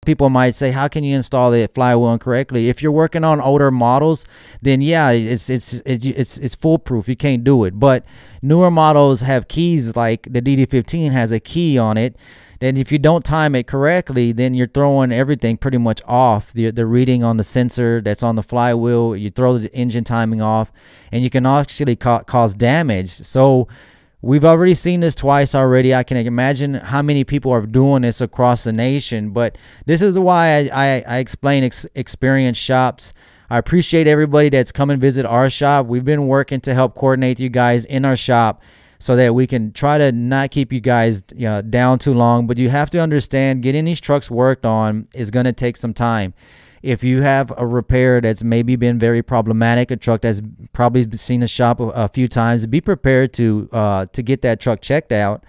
People might say, how can you install the flywheel incorrectly? If you're working on older models, then yeah, it's foolproof. You can't do it. But newer models have keys, like the DD15 has a key on it. Then if you don't time it correctly, then you're throwing everything pretty much off. The reading on the sensor that's on the flywheel, you throw the engine timing off, and you can actually cause damage. So we've already seen this twice already. I can imagine how many people are doing this across the nation. But this is why I explain experienced shops. I appreciate everybody that's come and visit our shop. We've been working to help coordinate you guys in our shop so that we can try to not keep you guys down too long. But you have to understand, getting these trucks worked on is going to take some time. If you have a repair that's maybe been very problematic, a truck that's probably seen the shop a few times, be prepared to get that truck checked out